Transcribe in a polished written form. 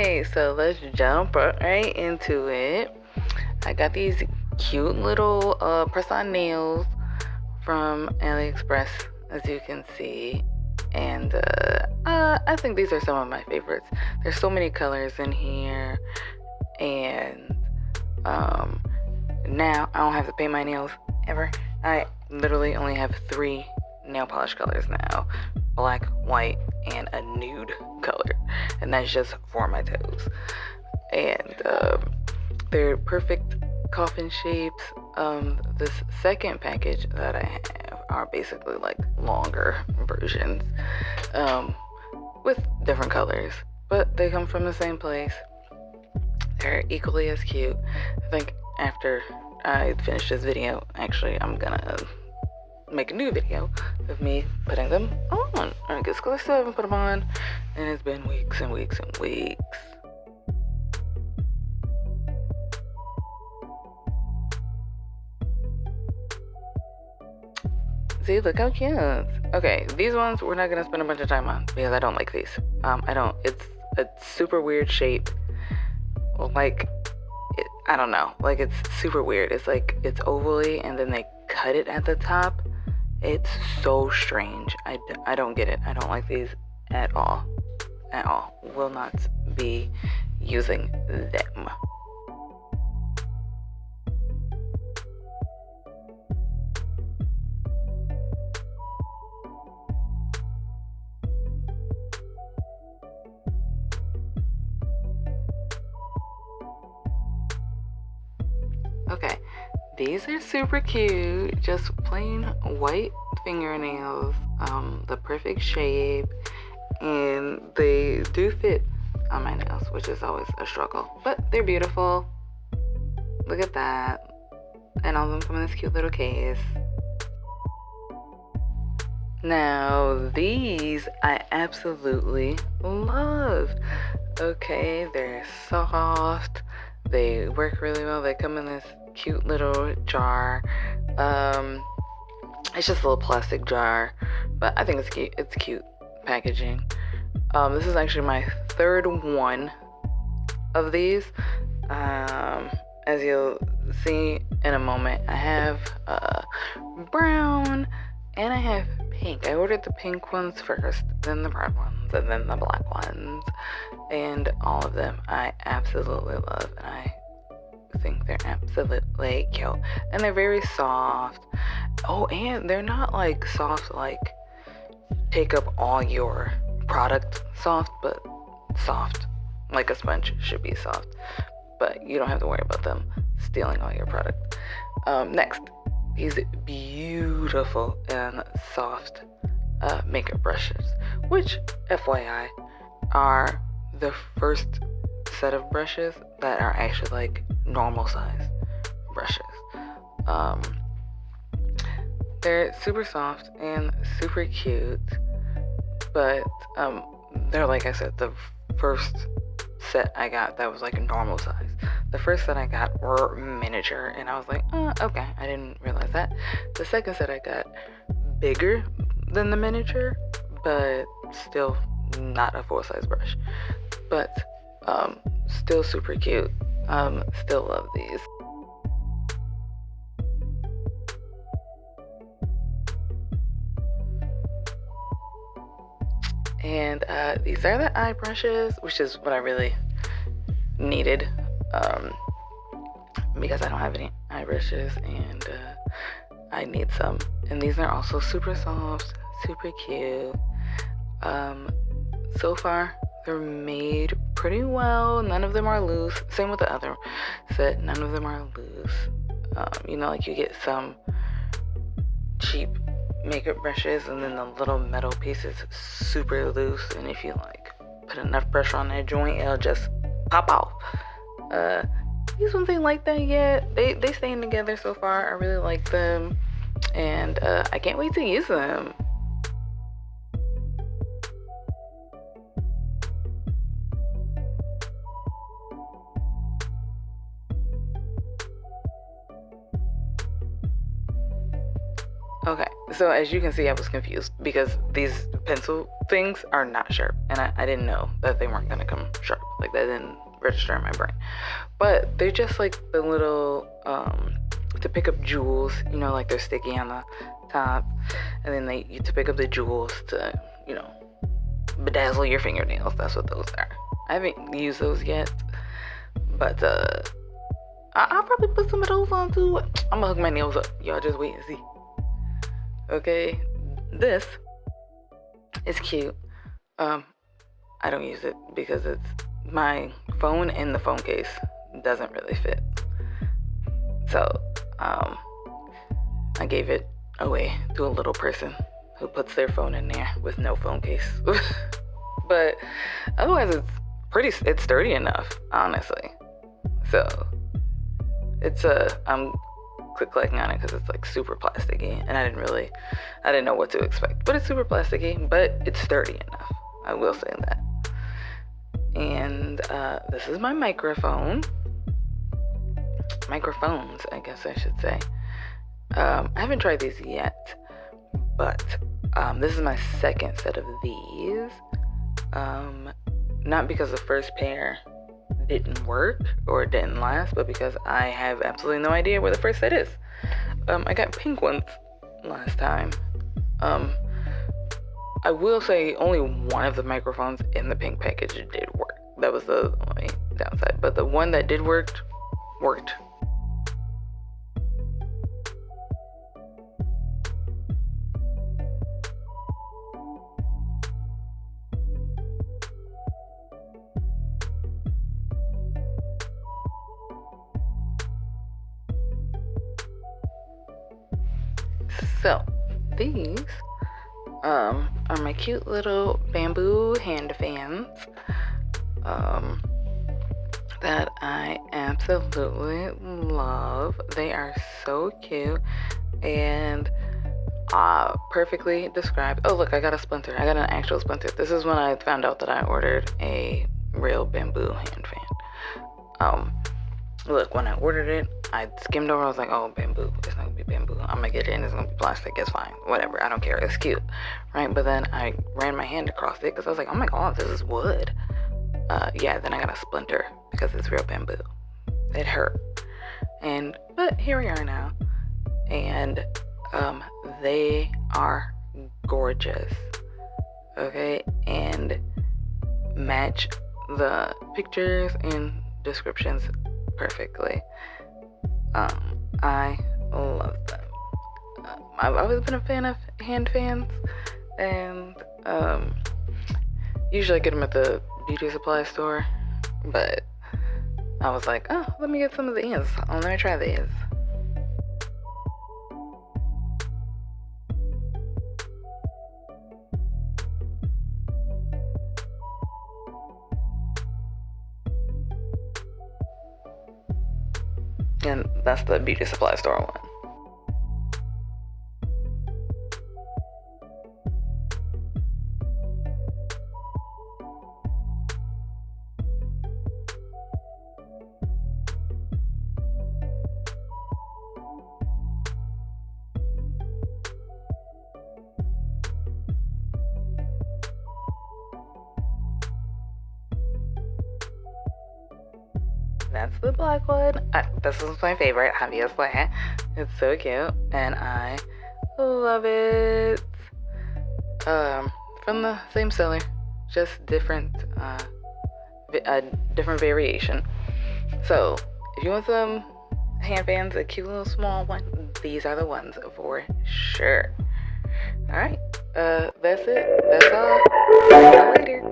Okay, so let's jump right into it. I got these cute little press-on nails from AliExpress, as you can see, and I think these are some of my favorites. There's so many colors in here, and now I don't have to paint my nails ever. I literally only have 3 nail polish colors now: black, white, and a nude color, and that's just for my toes. And they're perfect coffin shapes. This second package that I have are basically like longer versions with different colors, but they come from the same place. They're equally as cute. I think after I finish this video, actually, I'm gonna make a new video of me putting them on. I guess because I still haven't put them on, and it's been weeks and weeks and weeks. See, look how cute. Okay, these ones we're not gonna spend a bunch of time on because I don't like these. It's a super weird shape. Like, I don't know. Like, it's super weird. It's like, it's ovally and then they cut it at the top. It's so strange. I don't get it. I don't like these at all. At all. Will not be using them. Okay, these are super cute. Just plain white fingernails, the perfect shape, and they do fit on my nails, which is always a struggle, but they're beautiful. Look at that. And all of them come in this cute little case. Now, these I absolutely love. Okay, they're soft. They work really well. They come in this cute little jar. It's just a little plastic jar, but I think it's cute. It's cute packaging. This is actually my 3rd one of these. As you'll see in a moment, I have brown and I have pink. I ordered the pink ones first, then the brown ones, and then the black ones. And all of them I absolutely love, and I think they're absolutely cute. And they're very soft. Oh, and they're not like soft like take up all your product soft, but soft like a sponge should be soft. But you don't have to worry about them stealing all your product. Next, these beautiful and soft makeup brushes, which, FYI, are the first set of brushes that are actually like normal size brushes. They're super soft and super cute, but they're, like I said, the first set I got that was like a normal size. The first set I got were miniature, and I was like, okay, I didn't realize that. The second set I got bigger than the miniature, but still not a full-size brush. But still super cute. Still love these. And these are the eye brushes, which is what I really needed, because I don't have any eye brushes, and I need some. And these are also super soft, super cute. So far, they're made pretty well. None of them are loose. Same with the other set. None of them are loose. Like you get some cheap makeup brushes and then the little metal piece is super loose, and if you like put enough pressure on that joint, it'll just pop off. These ones ain't like that yet. They staying together so far. I really like them, and I can't wait to use them. Okay, so as you can see, I was confused because these pencil things are not sharp, and I didn't know that they weren't gonna come sharp. Like, that didn't register in my brain. But they're just like the little to pick up jewels, you know, like they're sticky on the top, and then to pick up the jewels to, you know, bedazzle your fingernails. That's what those are. I haven't used those yet, but I'll probably put some of those on too. I'm gonna hook my nails up. Y'all just wait and see. Okay, this is cute. I don't use it because it's my phone in the phone case doesn't really fit. So, I gave it away to a little person who puts their phone in there with no phone case. But otherwise, it's sturdy enough, honestly. So, I'm click-clacking on it because it's like super plasticky, and I didn't know what to expect. But it's super plasticky, but it's sturdy enough. I will say that. And this is my microphones, I guess I should say. I haven't tried these yet, but this is my second set of these. Not because the first pair didn't work or didn't last, but because I have absolutely no idea where the first set is. I got pink ones last time. I will say only one of the microphones in the pink package did work. That was the only downside. But the one that did worked. So, these are my cute little bamboo hand fans that I absolutely love. They are so cute and perfectly described. Oh, look, I got a splinter. I got an actual splinter. This is when I found out that I ordered a real bamboo hand fan. Look, when I ordered it, I skimmed over. I was like, oh, bamboo. It's not gonna be bamboo. I'm gonna get it and it's gonna be plastic. It's fine. Whatever. I don't care. It's cute. Right? But then I ran my hand across it because I was like, oh my god, this is wood. Yeah, then I got a splinter because it's real bamboo. It hurt. But here we are now. And they are gorgeous. Okay? And match the pictures and descriptions perfectly. I love them. I've always been a fan of hand fans, and usually I get them at the beauty supply store, but I was like, oh, let me get some of these. Let me try these. And that's the beauty supply store one. That's the black one. This is my favorite, obviously. It's so cute, and I love it. From the same seller, just different variation. So, if you want some hand fans, a cute little small one, these are the ones for sure. All right, that's it. That's all. See you later.